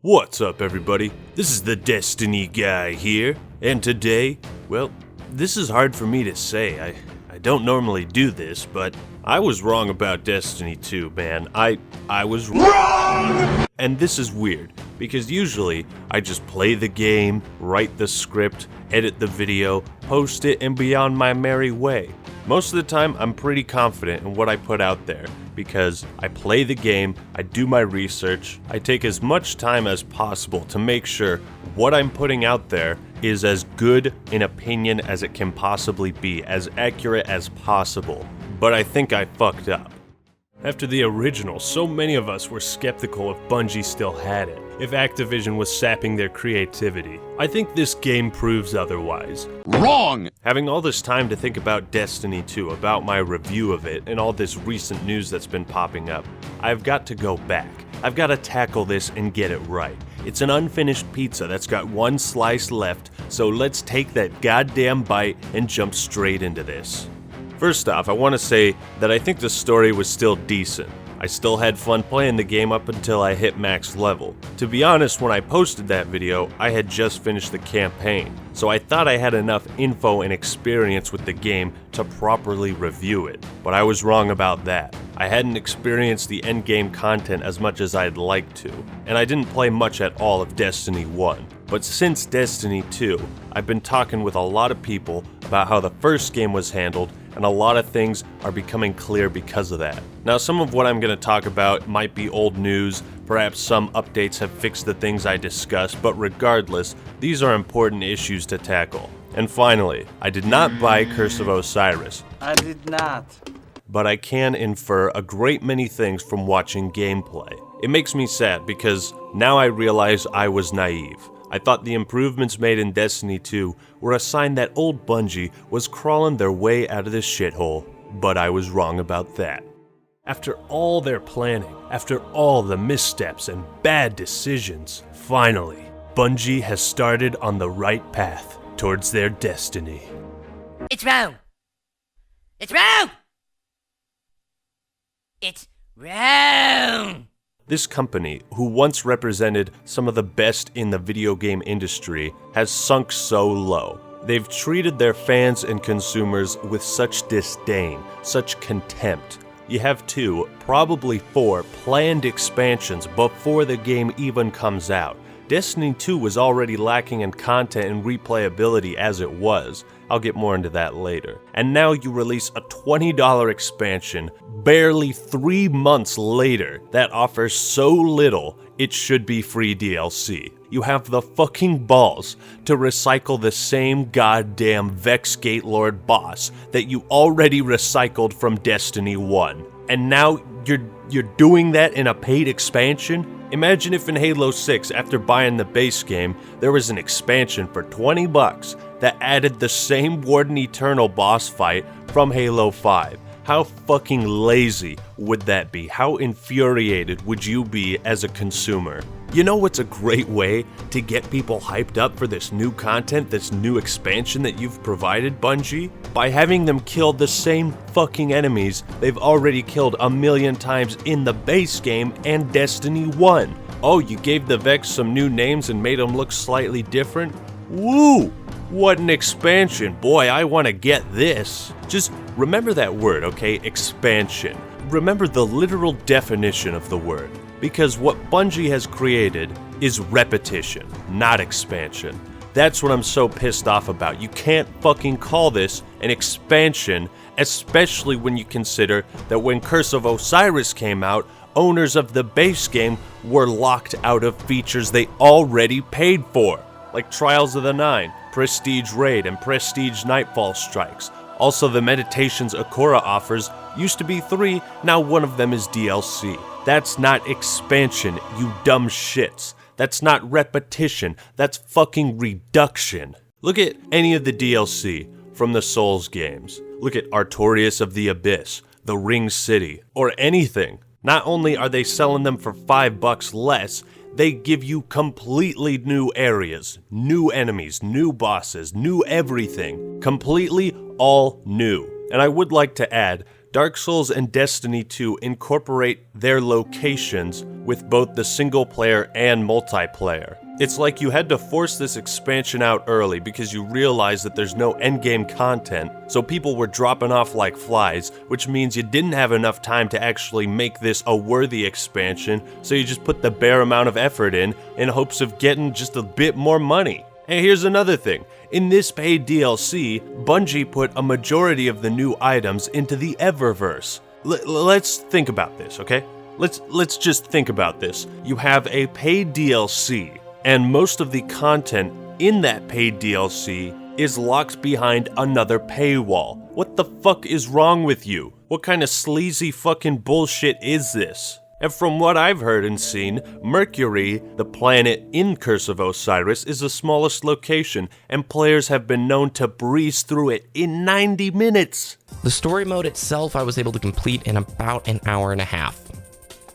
What's up, everybody? This is the Destiny guy here, and today, well, this is hard for me to say. I don't normally do this, but I was wrong about Destiny 2, man. I was wrong! And this is weird, because usually I just play the game, write the script, edit the video, post it, and be on my merry way. Most of the time, I'm pretty confident in what I put out there, because I play the game, I do my research, I take as much time as possible to make sure what I'm putting out there is as good in opinion as it can possibly be, as accurate as possible. But I think I fucked up. After the original, so many of us were skeptical if Bungie still had it, if Activision was sapping their creativity. I think this game proves otherwise. Wrong! Having all this time to think about Destiny 2, about my review of it, and all this recent news that's been popping up, I've got to go back. I've got to tackle this and get it right. It's an unfinished pizza that's got one slice left, so let's take that goddamn bite and jump straight into this. First off, I want to say that I think the story was still decent. I still had fun playing the game up until I hit max level. To be honest, when I posted that video, I had just finished the campaign, so I thought I had enough info and experience with the game to properly review it, but I was wrong about that. I hadn't experienced the endgame content as much as I'd like to, and I didn't play much at all of Destiny 1. But since Destiny 2, I've been talking with a lot of people about how the first game was handled, and a lot of things are becoming clear because of that. Now, some of what I'm going to talk about might be old news, perhaps some updates have fixed the things I discussed, but regardless, these are important issues to tackle. And finally, I did not buy Curse of Osiris. I did not. But I can infer a great many things from watching gameplay. It makes me sad because now I realize I was naive. I thought the improvements made in Destiny 2 were a sign that old Bungie was crawling their way out of this shithole, but I was wrong about that. After all their planning, after all the missteps and bad decisions, finally, Bungie has started on the right path towards their destiny. It's wrong! It's wrong! It's wrong! This company, who once represented some of the best in the video game industry, has sunk so low. They've treated their fans and consumers with such disdain, such contempt. You have 2, probably 4, planned expansions before the game even comes out. Destiny 2 was already lacking in content and replayability as it was. I'll get more into that later. And now you release a $20 expansion barely 3 months later that offers so little it should be free DLC. You have the fucking balls to recycle the same goddamn Vex Gatelord boss that you already recycled from Destiny 1. And now you're doing that in a paid expansion? Imagine if in Halo 6, after buying the base game, there was an expansion for $20 that added the same Warden Eternal boss fight from Halo 5. How fucking lazy would that be? How infuriated would you be as a consumer? You know what's a great way to get people hyped up for this new content, this new expansion that you've provided, Bungie? By having them kill the same fucking enemies they've already killed a million times in the base game and Destiny 1. Oh, you gave the Vex some new names and made them look slightly different? Woo! What an expansion. Boy, I want to get this. Just remember that word, okay? Expansion. Remember the literal definition of the word. Because what Bungie has created is repetition, not expansion. That's what I'm so pissed off about. You can't fucking call this an expansion, especially when you consider that when Curse of Osiris came out, owners of the base game were locked out of features they already paid for, like Trials of the Nine, Prestige Raid, and Prestige Nightfall Strikes. Also, the Meditations Akora offers used to be 3, now one of them is DLC. That's not expansion, you dumb shits. That's not repetition, that's fucking reduction. Look at any of the DLC from the Souls games. Look at Artorias of the Abyss, The Ring City, or anything. Not only are they selling them for $5 less, they give you completely new areas, new enemies, new bosses, new everything. Completely all new. And I would like to add Dark Souls and Destiny 2 incorporate their locations with both the single player and multiplayer. It's like you had to force this expansion out early because you realized that there's no endgame content, so people were dropping off like flies, which means you didn't have enough time to actually make this a worthy expansion, so you just put the bare amount of effort in hopes of getting just a bit more money. And here's another thing. In this paid DLC, Bungie put a majority of the new items into the Eververse. Let's think about this, okay? Let's just think about this. You have a paid DLC, and most of the content in that paid DLC is locked behind another paywall. What the fuck is wrong with you? What kind of sleazy fucking bullshit is this? And from what I've heard and seen, Mercury, the planet in Curse of Osiris, is the smallest location, and players have been known to breeze through it in 90 minutes. The story mode itself I was able to complete in about an hour and a half.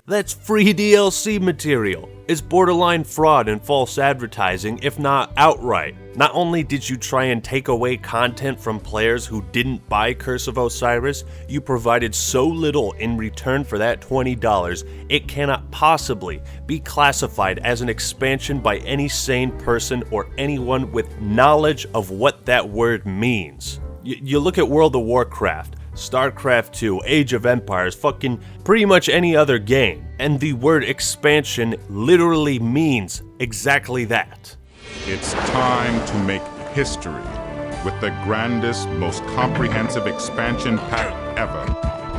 That's free DLC material. It's borderline fraud and false advertising, if not outright. Not only did you try and take away content from players who didn't buy Curse of Osiris, you provided so little in return for that $20, it cannot possibly be classified as an expansion by any sane person or anyone with knowledge of what that word means. You look at World of Warcraft, StarCraft 2, Age of Empires, fucking pretty much any other game, and the word expansion literally means exactly that. It's time to make history with the grandest, most comprehensive expansion pack ever.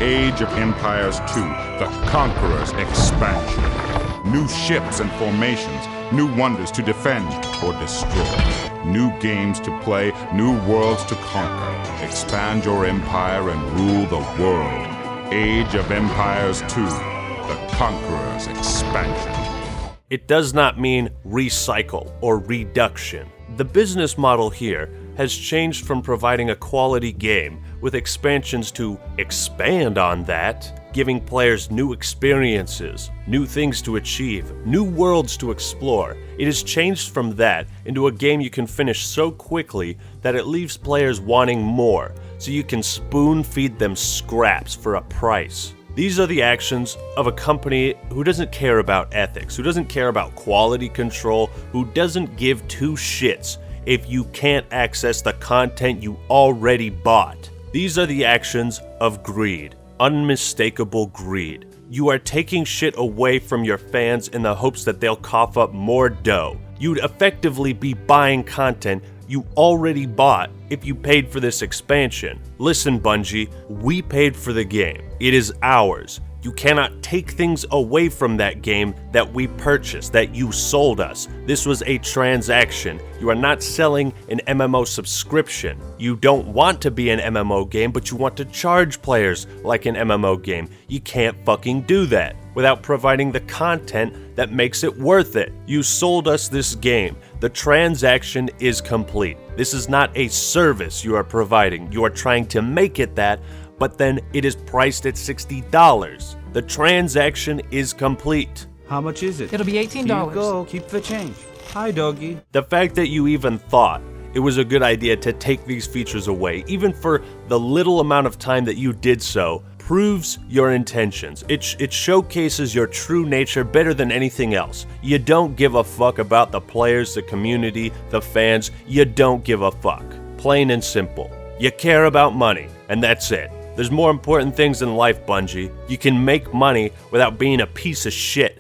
Age of Empires 2, the Conquerors expansion. New ships and formations, new wonders to defend or destroy. New games to play, new worlds to conquer. Expand your empire and rule the world. Age of Empires 2, the Conquerors expansion. It does not mean recycle or reduction. The business model here has changed from providing a quality game with expansions to expand on that, giving players new experiences, new things to achieve, new worlds to explore. It has changed from that into a game you can finish so quickly that it leaves players wanting more, so you can spoon feed them scraps for a price. These are the actions of a company who doesn't care about ethics, who doesn't care about quality control, who doesn't give two shits if you can't access the content you already bought. These are the actions of greed, unmistakable greed. You are taking shit away from your fans in the hopes that they'll cough up more dough. You'd effectively be buying content you already bought if you paid for this expansion. Listen, Bungie, we paid for the game. It is ours. You cannot take things away from that game that we purchased, that you sold us. This was a transaction. You are not selling an MMO subscription. You don't want to be an MMO game, but you want to charge players like an MMO game. You can't fucking do that without providing the content that makes it worth it. You sold us this game. The transaction is complete. This is not a service you are providing. You are trying to make it that, but then it is priced at $60. The transaction is complete. How much is it? It'll be $18. Here you go. Keep the change. Hi, doggy. The fact that you even thought it was a good idea to take these features away, even for the little amount of time that you did so, proves your intentions. It showcases your true nature better than anything else. You don't give a fuck about the players, the community, the fans. You don't give a fuck. Plain and simple. You care about money, and that's it. There's more important things in life, Bungie. You can make money without being a piece of shit.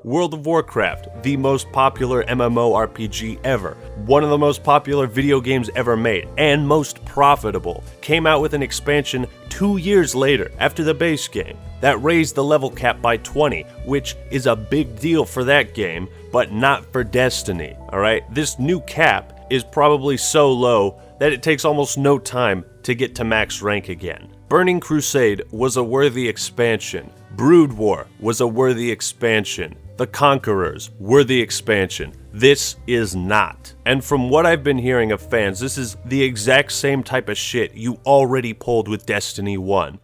World of Warcraft, the most popular MMORPG ever, one of the most popular video games ever made, and most profitable, came out with an expansion 2 years later after the base game. That raised the level cap by 20, which is a big deal for that game, but not for Destiny, alright? This new cap is probably so low that it takes almost no time to get to max rank again. Burning Crusade was a worthy expansion. Brood War was a worthy expansion. The Conquerors were the expansion. This is not. And from what I've been hearing of fans, this is the exact same type of shit you already pulled with Destiny 1.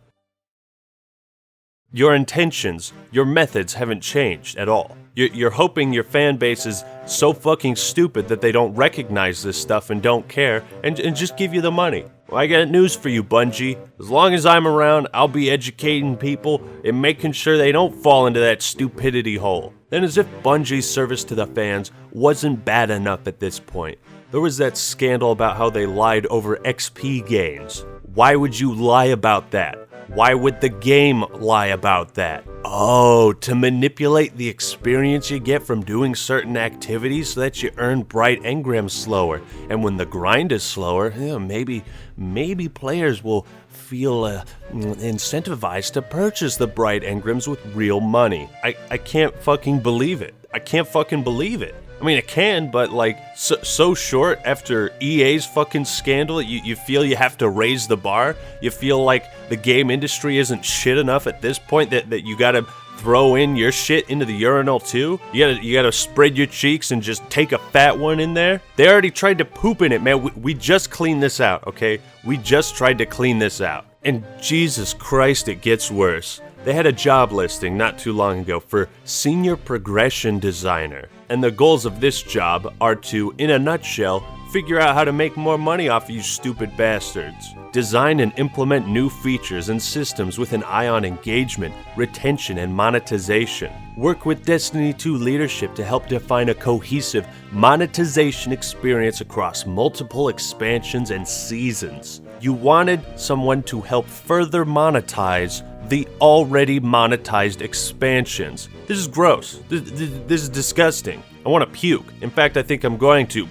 Your intentions, your methods haven't changed at all. You're hoping your fan base is so fucking stupid that they don't recognize this stuff and don't care and just give you the money. Well, I got news for you, Bungie. As long as I'm around, I'll be educating people and making sure they don't fall into that stupidity hole. Then, as if Bungie's service to the fans wasn't bad enough at this point, there was that scandal about how they lied over XP gains. Why would you lie about that? Why would the game lie about that? Oh, to manipulate the experience you get from doing certain activities so that you earn bright engrams slower. And when the grind is slower, maybe players will feel incentivized to purchase the bright engrams with real money. I can't fucking believe it. I can't fucking believe it. I mean, it can, but like, so short after EA's fucking scandal, you feel you have to raise the bar? You feel like the game industry isn't shit enough at this point that you gotta throw in your shit into the urinal too? You gotta spread your cheeks and just take a fat one in there? They already tried to poop in it, man. We just cleaned this out, okay? We just tried to clean this out. And Jesus Christ, it gets worse. They had a job listing not too long ago for Senior Progression Designer. And the goals of this job are to, in a nutshell, figure out how to make more money off you stupid bastards. Design and implement new features and systems with an eye on engagement, retention, and monetization. Work with Destiny 2 leadership to help define a cohesive monetization experience across multiple expansions and seasons. You wanted someone to help further monetize the already monetized expansions. This is gross. This is disgusting. I want to puke. In fact, I think I'm going to.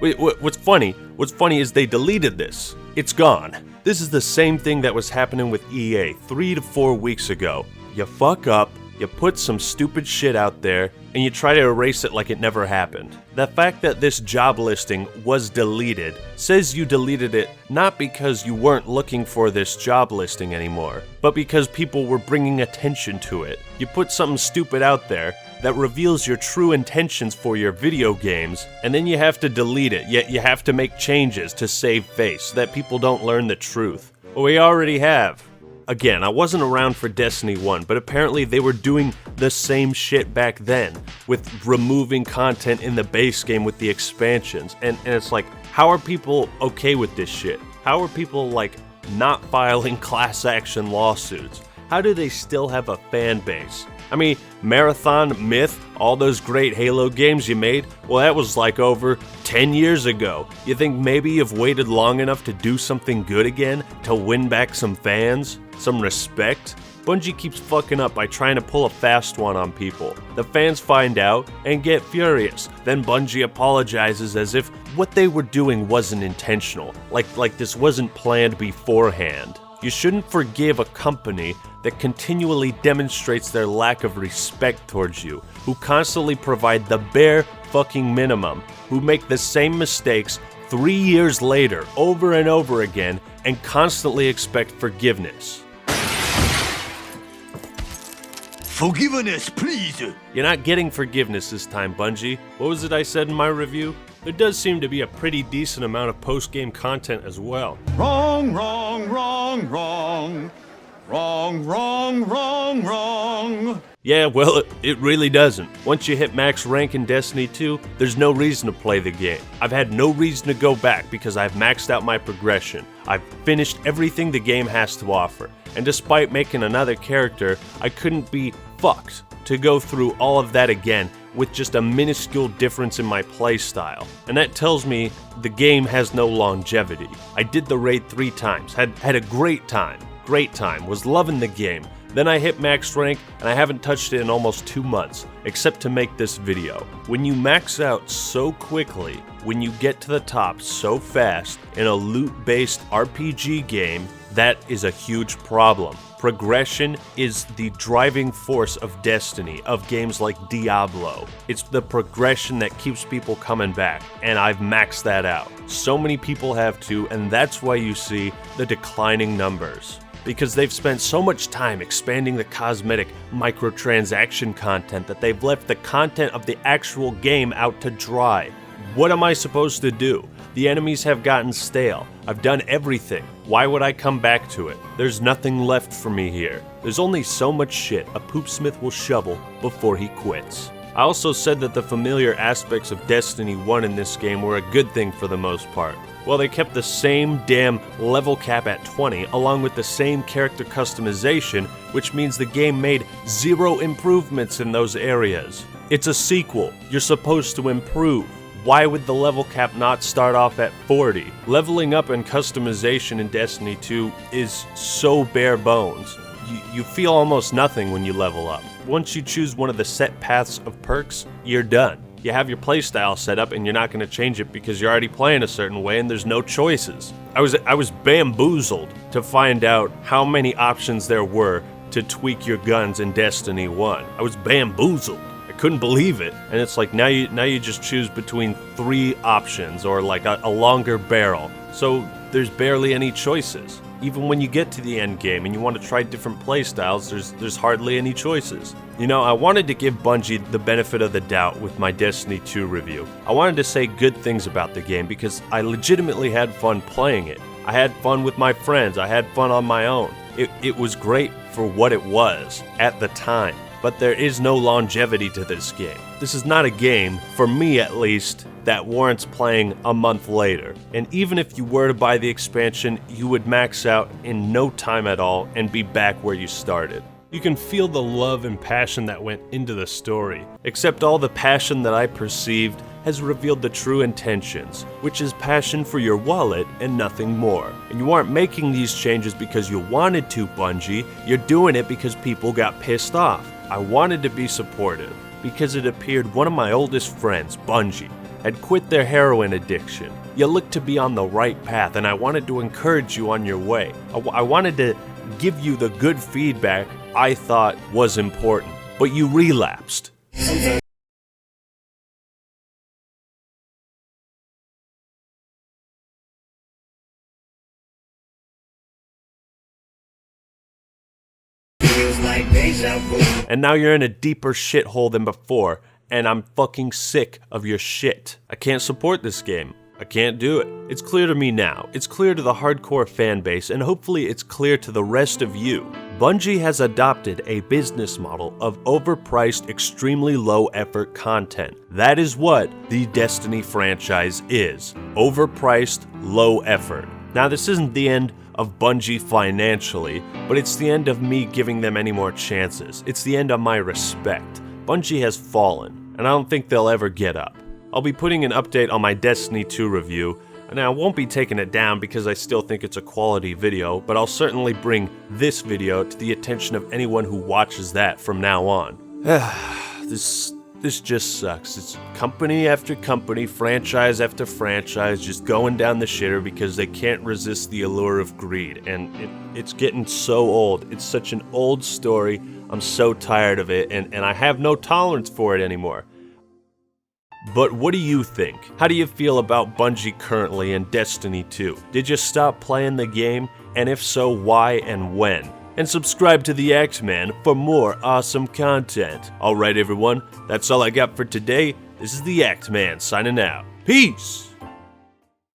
Wait, what's funny is they deleted this. It's gone. This is the same thing that was happening with EA 3 to 4 weeks ago. You fuck up, you put some stupid shit out there, and you try to erase it like it never happened. The fact that this job listing was deleted says you deleted it not because you weren't looking for this job listing anymore, but because people were bringing attention to it. You put something stupid out there that reveals your true intentions for your video games, and then you have to delete it, yet you have to make changes to save face so that people don't learn the truth. Well, we already have. Again, I wasn't around for Destiny 1, but apparently they were doing the same shit back then, with removing content in the base game with the expansions, and it's like, how are people okay with this shit? How are people, like, not filing class action lawsuits? How do they still have a fan base? I mean, Marathon, Myth, all those great Halo games you made, well, that was like over 10 years ago. You think maybe you've waited long enough to do something good again, to win back some fans, some respect? Bungie keeps fucking up by trying to pull a fast one on people. The fans find out and get furious. Then Bungie apologizes as if what they were doing wasn't intentional, like this wasn't planned beforehand. You shouldn't forgive a company that continually demonstrates their lack of respect towards you, who constantly provide the bare fucking minimum, who make the same mistakes 3 years later over and over again and constantly expect forgiveness. Forgiveness, please! You're not getting forgiveness this time, Bungie. What was it I said in my review? There does seem to be a pretty decent amount of post-game content as well. Wrong, wrong, wrong, wrong. Wrong, wrong, wrong, wrong. Yeah, well, it really doesn't. Once you hit max rank in Destiny 2, there's no reason to play the game. I've had no reason to go back because I've maxed out my progression. I've finished everything the game has to offer. And despite making another character, I couldn't be fucked to go through all of that again with just a minuscule difference in my playstyle. And that tells me the game has no longevity. I did the raid 3 times, had a great time, was loving the game. Then I hit max rank and I haven't touched it in almost 2 months, except to make this video. When you max out so quickly, when you get to the top so fast in a loot-based RPG game, that is a huge problem. Progression is the driving force of Destiny, of games like Diablo. It's the progression that keeps people coming back, and I've maxed that out. So many people have too, and that's why you see the declining numbers. Because they've spent so much time expanding the cosmetic microtransaction content that they've left the content of the actual game out to dry. What am I supposed to do? The enemies have gotten stale. I've done everything. Why would I come back to it? There's nothing left for me here. There's only so much shit a poopsmith will shovel before he quits. I also said that the familiar aspects of Destiny 1 in this game were a good thing for the most part. Well, they kept the same damn level cap at 20, along with the same character customization, which means the game made 0 improvements in those areas. It's a sequel. You're supposed to improve. Why would the level cap not start off at 40? Leveling up and customization in Destiny 2 is so bare bones. You feel almost nothing when you level up. Once you choose one of the set paths of perks, you're done. You have your playstyle set up and you're not going to change it because you're already playing a certain way and there's no choices. I was bamboozled to find out how many options there were to tweak your guns in Destiny 1. I was bamboozled. I couldn't believe it. And it's like now you just choose between 3 options or like a longer barrel. So there's barely any choices. Even when you get to the end game and you want to try different playstyles, there's hardly any choices. You know, I wanted to give Bungie the benefit of the doubt with my Destiny 2 review. I wanted to say good things about the game because I legitimately had fun playing it. I had fun with my friends, I had fun on my own. It was great for what it was at the time. But there is no longevity to this game. This is not a game, for me at least, that warrants playing a month later. And even if you were to buy the expansion, you would max out in no time at all and be back where you started. You can feel the love and passion that went into the story, except all the passion that I perceived has revealed the true intentions, which is passion for your wallet and nothing more. And you aren't making these changes because you wanted to, Bungie, you're doing it because people got pissed off. I wanted to be supportive because it appeared one of my oldest friends, Bungie, had quit their heroin addiction. You look to be on the right path and I wanted to encourage you on your way. I wanted to give you the good feedback I thought was important, but you relapsed. And now you're in a deeper shithole than before, and I'm fucking sick of your shit. I can't support this game. I can't do it. It's clear to me now. It's clear to the hardcore fan base, and hopefully it's clear to the rest of you. Bungie has adopted a business model of overpriced, extremely low-effort content. That is what the Destiny franchise is. Overpriced, low effort. Now, this isn't the end of Bungie financially, but it's the end of me giving them any more chances. It's the end of my respect. Bungie has fallen, and I don't think they'll ever get up. I'll be putting an update on my Destiny 2 review, and I won't be taking it down because I still think it's a quality video, but I'll certainly bring this video to the attention of anyone who watches that from now on. This just sucks. It's company after company, franchise after franchise, just going down the shitter because they can't resist the allure of greed, and it's getting so old. It's such an old story. I'm so tired of it, and I have no tolerance for it anymore. But what do you think? How do you feel about Bungie currently in Destiny 2? Did you stop playing the game? And if so, why and when? And subscribe to the Act Man for more awesome content. Alright everyone, that's all I got for today. This is the Act Man signing out. Peace!